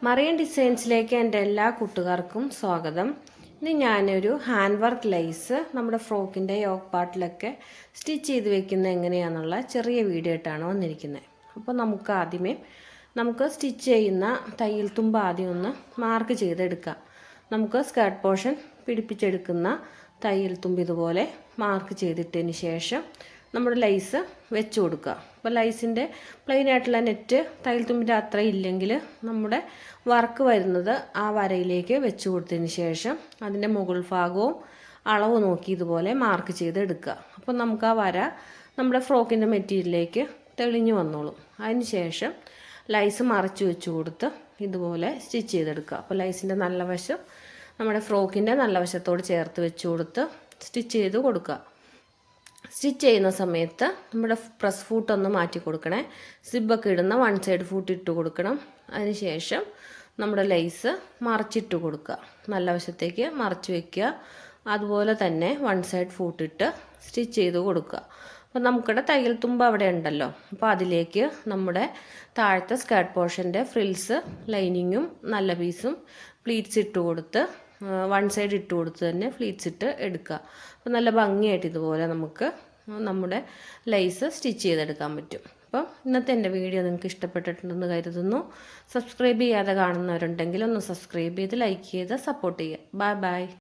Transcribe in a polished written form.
മറിയൻ ഡിസൈൻസിലേക്ക് എൻ്റെ എല്ലാ കൂട്ടുകാർക്കും സ്വാഗതം. ഇന്ന് ഞാനൊരു ഹാൻഡ് വർക്ക് ലൈസ് നമ്മുടെ ഫ്രോക്കിൻ്റെ യോക്ക് പാർട്ടിലൊക്കെ സ്റ്റിച്ച് ചെയ്ത് വെക്കുന്നത് എങ്ങനെയാണെന്നുള്ള ചെറിയ വീഡിയോ ആയിട്ടാണ് വന്നിരിക്കുന്നത്. അപ്പോൾ നമുക്ക് സ്റ്റിച്ച് ചെയ്യുന്ന തയ്യൽ തുമ്പ് ആദ്യം ഒന്ന് മാർക്ക് ചെയ്തെടുക്കാം. നമുക്ക് സ്കേർട്ട് പോർഷൻ പിടിപ്പിച്ചെടുക്കുന്ന തയ്യൽ തുമ്പ് ഇതുപോലെ മാർക്ക് ചെയ്തിട്ടതിന് ശേഷം നമ്മുടെ ലൈസ് വെച്ച് കൊടുക്കുക. അപ്പോൾ ലൈസിൻ്റെ പ്ലെയിൻ ആയിട്ടുള്ള നെറ്റ് തയ്യൽ തുമ്പിൻ്റെ അത്ര ഇല്ലെങ്കിൽ നമ്മുടെ വർക്ക് വരുന്നത് ആ വരയിലേക്ക് വെച്ച് കൊടുത്തതിന് ശേഷം അതിൻ്റെ മുകൾ ഭാഗവും അളവ് നോക്കി ഇതുപോലെ മാർക്ക് ചെയ്തെടുക്കുക. അപ്പോൾ നമുക്ക് ആ വര നമ്മുടെ ഫ്രോക്കിൻ്റെ മെറ്റീരിയലിലേക്ക് തെളിഞ്ഞു വന്നോളും. അതിന് ശേഷം ലൈസ് മറച്ച് വെച്ച് കൊടുത്ത് ഇതുപോലെ സ്റ്റിച്ച് ചെയ്തെടുക്കുക. അപ്പോൾ ലൈസിൻ്റെ നല്ല വശം നമ്മുടെ ഫ്രോക്കിൻ്റെ നല്ല വശത്തോട് ചേർത്ത് വെച്ച് കൊടുത്ത് സ്റ്റിച്ച് ചെയ്ത് കൊടുക്കുക. സ്റ്റിച്ച് ചെയ്യുന്ന സമയത്ത് നമ്മുടെ പ്രസ് ഫൂട്ടൊന്ന് മാറ്റി കൊടുക്കണേ. സിബൊക്കെ ഇടുന്ന വൺ സൈഡ് ഫൂട്ട് ഇട്ട് കൊടുക്കണം. അതിനുശേഷം നമ്മുടെ ലൈസ് മറച്ചിട്ട് കൊടുക്കുക. നല്ല വശത്തേക്ക് മറച്ച് വയ്ക്കുക. അതുപോലെ തന്നെ വൺ സൈഡ് ഫൂട്ടിട്ട് സ്റ്റിച്ച് ചെയ്ത് കൊടുക്കുക. അപ്പോൾ നമുക്കിവിടെ തയ്യൽ തുമ്പ് അവിടെ ഉണ്ടല്ലോ, അപ്പോൾ അതിലേക്ക് നമ്മുടെ താഴത്തെ സ്കേർട്ട് പോർഷൻ്റെ ഫ്രിൽസ് ലൈനിങ്ങും നല്ല പീസും പ്ലീറ്റ്സ് ഇട്ട് കൊടുത്ത് വൺ സൈഡ് ഇട്ട് കൊടുത്ത് തന്നെ ഫ്ലീറ്റ്സ് ഇട്ട് എടുക്കുക. അപ്പോൾ നല്ല ഭംഗിയായിട്ട് ഇതുപോലെ നമുക്ക് നമ്മുടെ ലൈസ് സ്റ്റിച്ച് ചെയ്തെടുക്കാൻ പറ്റും. അപ്പം ഇന്നത്തെ എൻ്റെ വീഡിയോ നിങ്ങൾക്ക് ഇഷ്ടപ്പെട്ടിട്ടുണ്ടെന്ന് കരുതുന്നു. സബ്സ്ക്രൈബ് ചെയ്യാതെ കാണുന്നവരുണ്ടെങ്കിൽ ഒന്ന് സബ്സ്ക്രൈബ് ചെയ്ത് ലൈക്ക് ചെയ്ത് സപ്പോർട്ട് ചെയ്യുക. Bye bye.